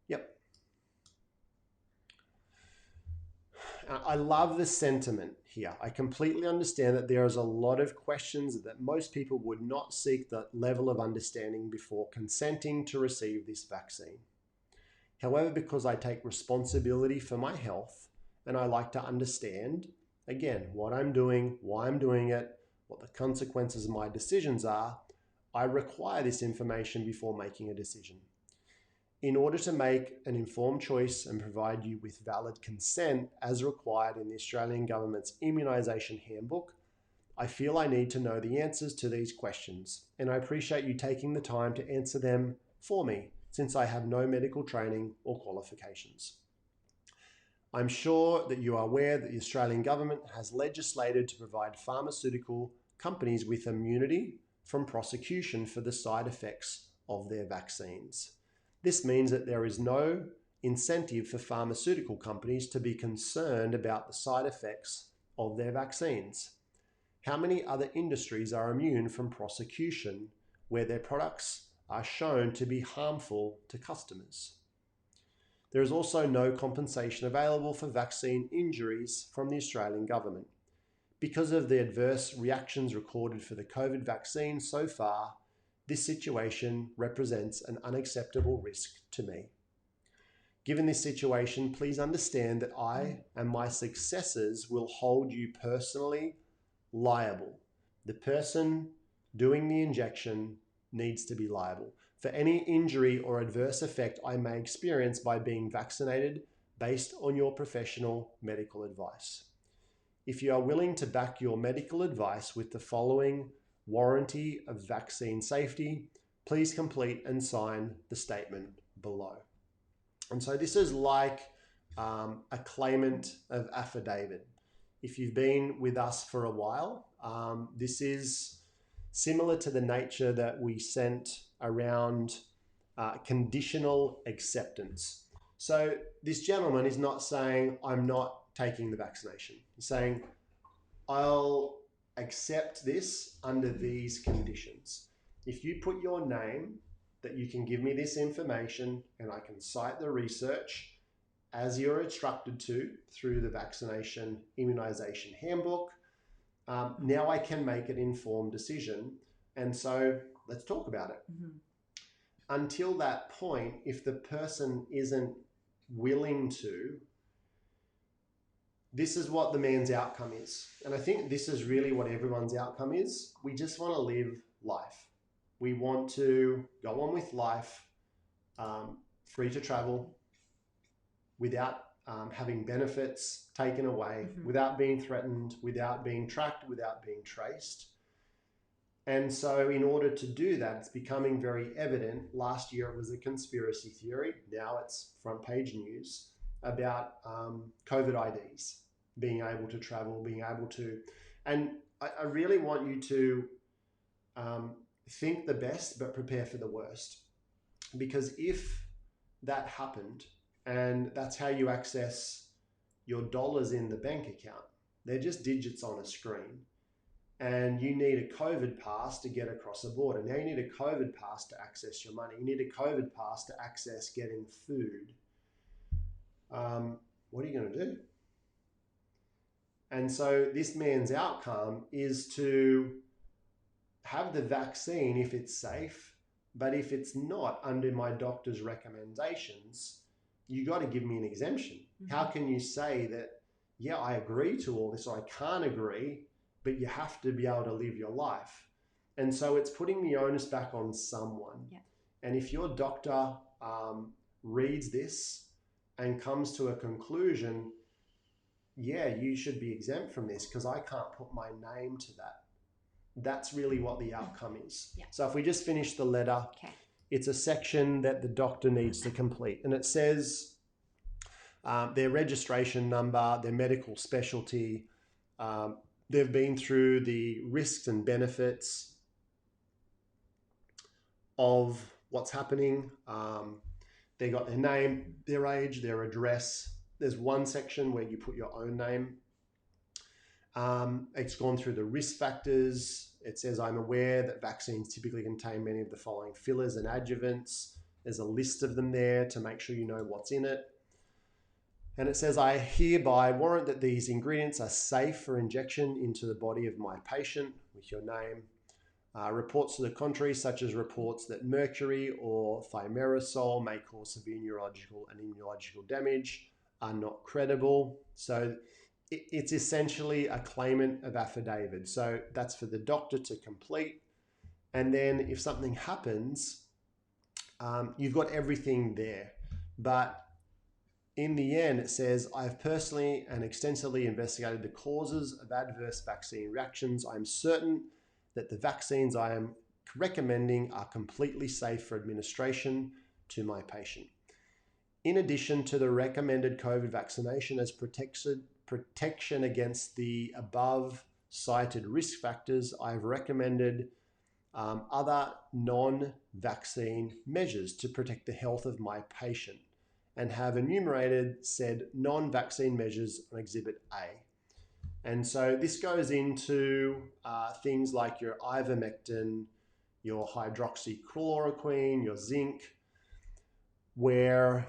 S1: Yep. I love the sentiment here. I completely understand that there is a lot of questions that most people would not seek that level of understanding before consenting to receive this vaccine. However, because I take responsibility for my health and I like to understand, again, what I'm doing, why I'm doing it, what the consequences of my decisions are, I require this information before making a decision. In order to make an informed choice and provide you with valid consent as required in the Australian Government's Immunisation Handbook, I feel I need to know the answers to these questions, and I appreciate you taking the time to answer them for me, since I have no medical training or qualifications. I'm sure that you are aware that the Australian Government has legislated to provide pharmaceutical companies with immunity from prosecution for the side effects of their vaccines. This means that there is no incentive for pharmaceutical companies to be concerned about the side effects of their vaccines. How many other industries are immune from prosecution where their products are shown to be harmful to customers? There is also no compensation available for vaccine injuries from the Australian Government. Because of the adverse reactions recorded for the COVID vaccine so far, this situation represents an unacceptable risk to me. Given this situation, please understand that I and my successors will hold you personally liable. The person doing the injection needs to be liable for any injury or adverse effect I may experience by being vaccinated based on your professional medical advice. If you are willing to back your medical advice with the following warranty of vaccine safety, please complete and sign the statement below. And so this is like a claimant of affidavit. If you've been with us for a while, this is similar to the nature that we sent around conditional acceptance. So this gentleman is not saying, I'm not taking the vaccination. He's saying, I'll accept this under these conditions. If you put your name, that you can give me this information and I can cite the research as you're instructed to through the Vaccination Immunisation Handbook, now I can make an informed decision. And so let's talk about it. Mm-hmm. Until that point, if the person isn't willing to, this is what the man's outcome is. And I think this is really what everyone's outcome is. We just want to live life. We want to go on with life, free to travel, without having benefits taken away, mm-hmm. without being threatened, without being tracked, without being traced. And so in order to do that, it's becoming very evident. Last year it was a conspiracy theory. Now it's front page news about COVID IDs, being able to travel, being able to, and I really want you to think the best, but prepare for the worst. Because if that happened, and that's how you access your dollars in the bank account, they're just digits on a screen. And you need a COVID pass to get across a border. Now you need a COVID pass to access your money. You need a COVID pass to access getting food. What are you going to do? And so this man's outcome is to have the vaccine if it's safe, but if it's not under my doctor's recommendations, you got to give me an exemption. Mm-hmm. How can you say that, yeah, I agree to all this, or I can't agree, but you have to be able to live your life? And so it's putting the onus back on someone. Yeah. And if your doctor reads this and comes to a conclusion, yeah, you should be exempt from this because I can't put my name to that. That's really what the outcome is. Yeah. So if we just finish the letter, okay. It's a section that the doctor needs to complete. And it says their registration number, their medical specialty, they've been through the risks and benefits of what's happening. They got their name, their age, their address. There's one section where you put your own name. It's gone through the risk factors. It says, I'm aware that vaccines typically contain many of the following fillers and adjuvants. There's a list of them there to make sure you know what's in it. And it says, I hereby warrant that these ingredients are safe for injection into the body of my patient, with your name. Reports to the contrary, such as reports that mercury or thimerosal may cause severe neurological and immunological damage, are not credible. So it's essentially a claimant of affidavit. So that's for the doctor to complete. And then if something happens, you've got everything there. But in the end, it says, I have personally and extensively investigated the causes of adverse vaccine reactions. I'm certain that the vaccines I am recommending are completely safe for administration to my patient. In addition to the recommended COVID vaccination as protection against the above cited risk factors, I've recommended other non-vaccine measures to protect the health of my patient, and have enumerated said non-vaccine measures on Exhibit A. And so this goes into things like your ivermectin, your hydroxychloroquine, your zinc, where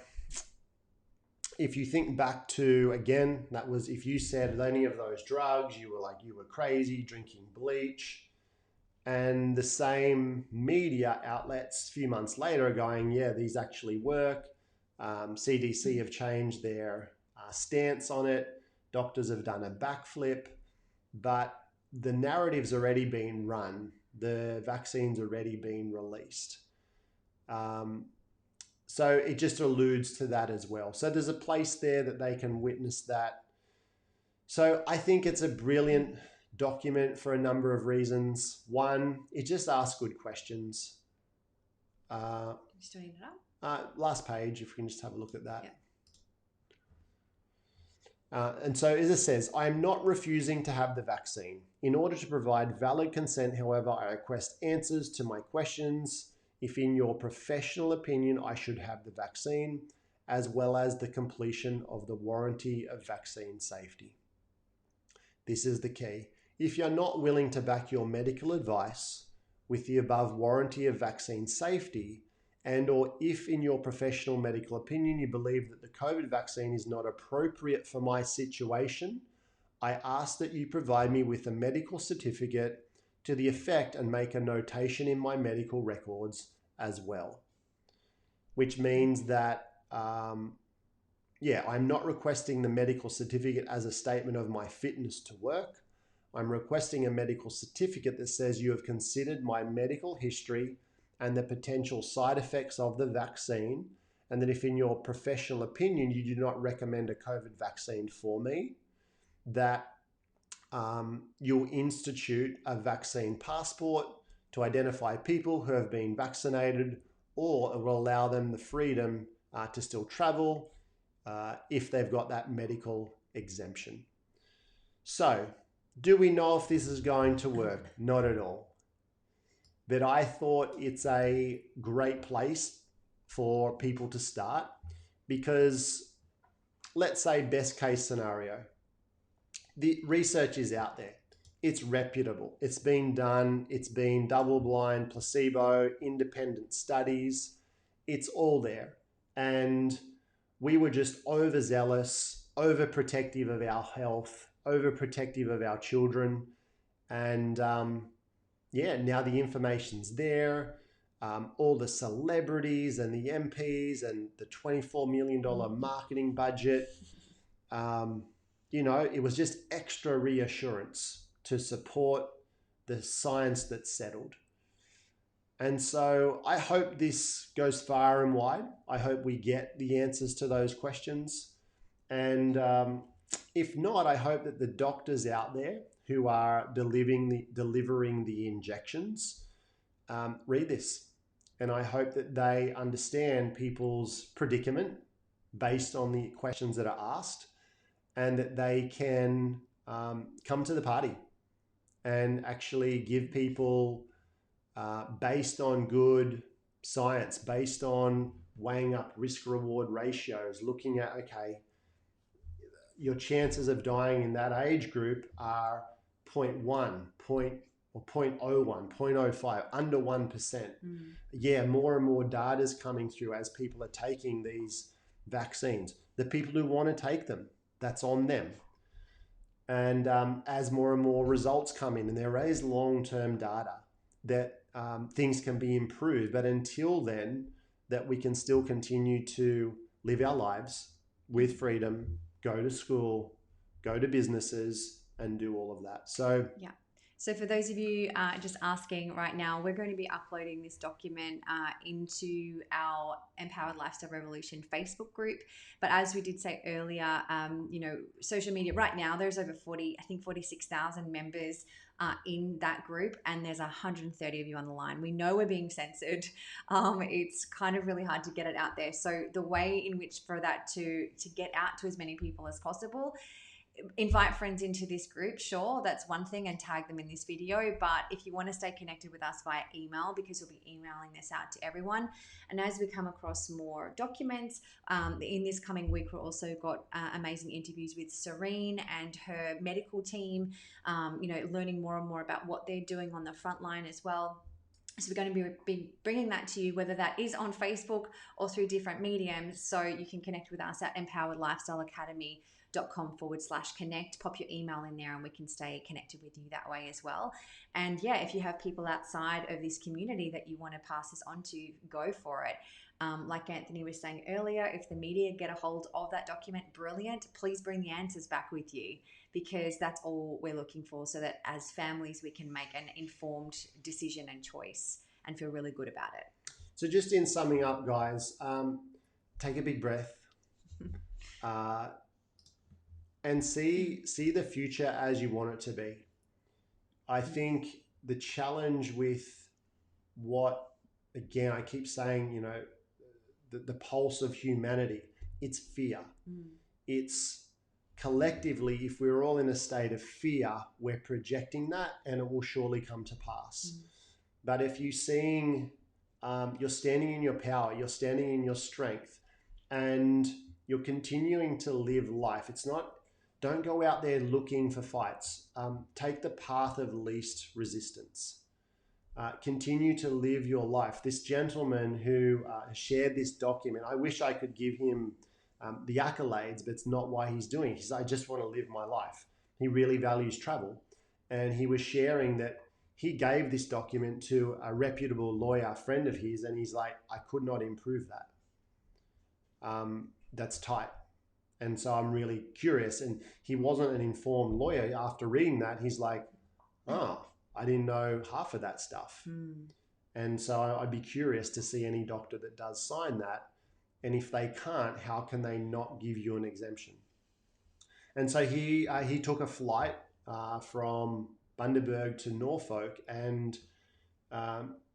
S1: if you think back to, again, that was if you said any of those drugs, you were crazy, drinking bleach. And the same media outlets a few months later are going, yeah, these actually work. CDC have changed their stance on it. Doctors have done a backflip, but the narrative's already been run. The vaccine's already been released. So it just alludes to that as well. So there's a place there that they can witness that. So I think it's a brilliant document for a number of reasons. One, it just asks good questions.
S2: Still need it up?
S1: Last page, if we can just have a look at that.
S2: Yeah.
S1: And so as it says, I am not refusing to have the vaccine. In order to provide valid consent, however, I request answers to my questions. If in your professional opinion, I should have the vaccine, as well as the completion of the warranty of vaccine safety. This is the key. If you're not willing to back your medical advice with the above warranty of vaccine safety, and or if in your professional medical opinion you believe that the COVID vaccine is not appropriate for my situation, I ask that you provide me with a medical certificate to the effect and make a notation in my medical records as well. Which means that, I'm not requesting the medical certificate as a statement of my fitness to work. I'm requesting a medical certificate that says you have considered my medical history and the potential side effects of the vaccine, and that if in your professional opinion you do not recommend a COVID vaccine for me, that you'll institute a vaccine passport to identify people who have been vaccinated, or it will allow them the freedom to still travel if they've got that medical exemption. So, do we know if this is going to work? Not at all. But I thought it's a great place for people to start, because let's say best case scenario, the research is out there. It's reputable. It's been done. It's been double-blind, placebo, independent studies. It's all there. And we were just overzealous, overprotective of our health, overprotective of our children. And now the information's there. All the celebrities and the MPs and the $24 million marketing budget. It was just extra reassurance to support the science that's settled. And so I hope this goes far and wide. I hope we get the answers to those questions. And if not, I hope that the doctors out there who are delivering the injections read this. And I hope that they understand people's predicament based on the questions that are asked, and that they can come to the party and actually give people, based on good science based on weighing up risk-reward ratios, looking at, okay, your chances of dying in that age group are 0.1, or 0.01, 0.05, under 1%. Yeah, more and more data is coming through as people are taking these vaccines. The people who want to take them, that's on them. And as more and more results come in, and there is long-term data that things can be improved, but until then, that we can still continue to live our lives with freedom, go to school, go to businesses, and do all of that. So
S2: yeah. So for those of you just asking right now, we're going to be uploading this document into our Empowered Lifestyle Revolution Facebook group. But as we did say earlier, social media right now, there's over 46,000 members in that group, and there's 130 of you on the line. We know we're being censored. It's kind of really hard to get it out there. So the way in which for that to get out to as many people as possible, invite friends into this group, sure, that's one thing, and tag them in this video. But if you want to stay connected with us via email, because we'll be emailing this out to everyone, and as we come across more documents in this coming week, we've also got amazing interviews with Serene and her medical team, learning more and more about what they're doing on the front line as well. So we're going to be bringing that to you, whether that is on Facebook or through different mediums. So you can connect with us at empoweredlifestyleacademy.com/connect. Pop your email in there and we can stay connected with you that way as well. And yeah, if you have people outside of this community that you want to pass this on to, go for it. Like Anthony was saying earlier, if the media get a hold of that document, brilliant. Please bring the answers back with you, because that's all we're looking for, so that as families we can make an informed decision and choice and feel really good about it.
S1: So just in summing up, guys, take a big breath and see the future as you want it to be. I think the challenge with what, again, I keep saying, the pulse of humanity, it's fear. It's collectively, if we're all in a state of fear, we're projecting that and it will surely come to pass. But if you're seeing, you're standing in your power, you're standing in your strength, and you're continuing to live life. It's not, don't go out there looking for fights. Take the path of least resistance. Continue to live your life. This gentleman who shared this document, I wish I could give him the accolades, but it's not why he's doing it. He says, I just want to live my life. He really values travel. And he was sharing that he gave this document to a reputable lawyer friend of his, and he's like, I could not improve that. That's tight. And so I'm really curious. And he wasn't an informed lawyer. After reading that, he's like, oh, I didn't know half of that stuff. And so I'd be curious to see any doctor that does sign that. And if they can't, how can they not give you an exemption? And so he took a flight from Bundaberg to Norfolk, and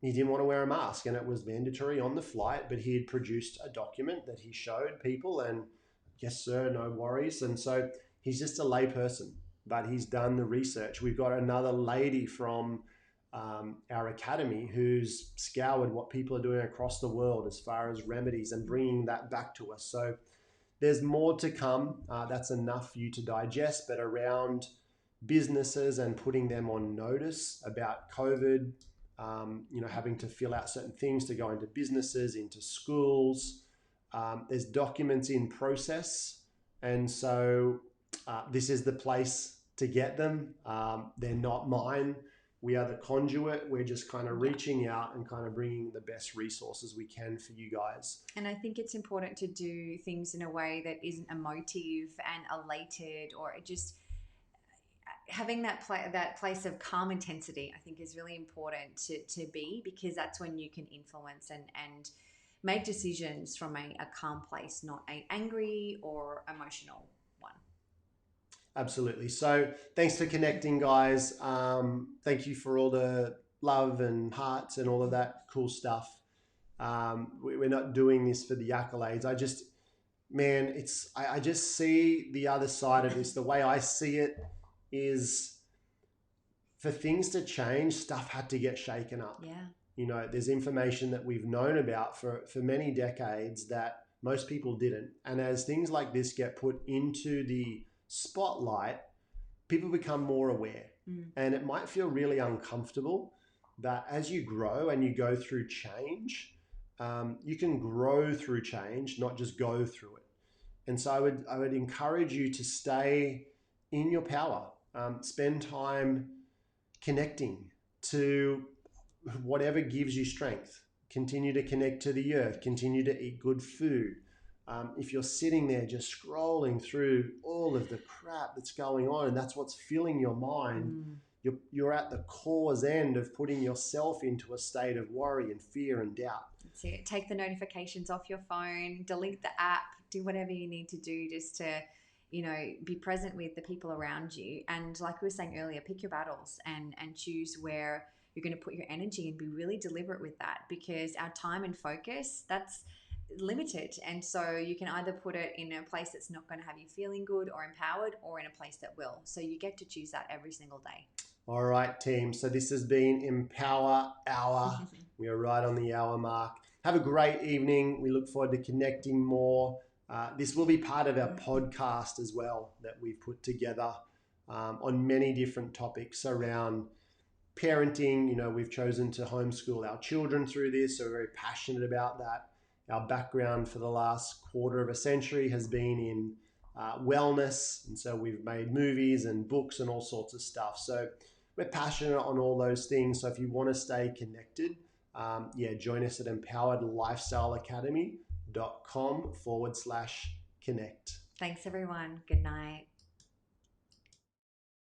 S1: he didn't want to wear a mask, and it was mandatory on the flight, but he had produced a document that he showed people, and yes, sir, no worries. And so he's just a lay person, but he's done the research. We've got another lady from our academy who's scoured what people are doing across the world as far as remedies and bringing that back to us. So there's more to come. That's enough for you to digest, but around businesses and putting them on notice about COVID, having to fill out certain things to go into businesses, into schools. There's documents in process. And so this is the place to get them. They're not mine. We are the conduit. We're just kind of reaching out and kind of bringing the best resources we can for you guys.
S2: And I think it's important to do things in a way that isn't emotive and elated, or just having that place of calm intensity, I think, is really important to be, because that's when you can influence and make decisions from a calm place, not an angry or emotional one.
S1: Absolutely. So thanks for connecting, guys. Thank you for all the love and hearts and all of that cool stuff. We're not doing this for the accolades. I just see the other side of this. The way I see it is, for things to change, stuff had to get shaken up.
S2: Yeah.
S1: You know, there's information that we've known about for many decades that most people didn't. And as things like this get put into the spotlight, people become more aware. And it might feel really uncomfortable, but as you grow and you go through change, you can grow through change, not just go through it. And so I would encourage you to stay in your power. Spend time connecting to whatever gives you strength. Continue to connect to the earth. Continue to eat good food. If you're sitting there just scrolling through all of the crap that's going on and that's what's filling your mind, you're at the cause end of putting yourself into a state of worry and fear and doubt.
S2: That's it. Take the notifications off your phone, delete the app, do whatever you need to do just to, you know, be present with the people around you. And like we were saying earlier, pick your battles and choose where you're going to put your energy and be really deliberate with that, because our time and focus, that's limited. And so you can either put it in a place that's not going to have you feeling good or empowered, or in a place that will. So you get to choose that every single day.
S1: All right, team. So this has been Empower Hour. We are right on the hour mark. Have a great evening. We look forward to connecting more. This will be part of our podcast as well that we've put together on many different topics around parenting. You know, we've chosen to homeschool our children through this, so we're very passionate about that. Our background for the last quarter of a century has been in wellness, and so we've made movies and books and all sorts of stuff. So we're passionate on all those things. So if you want to stay connected, join us at empoweredlifestyleacademy.com/connect.
S2: Thanks, everyone. Good night.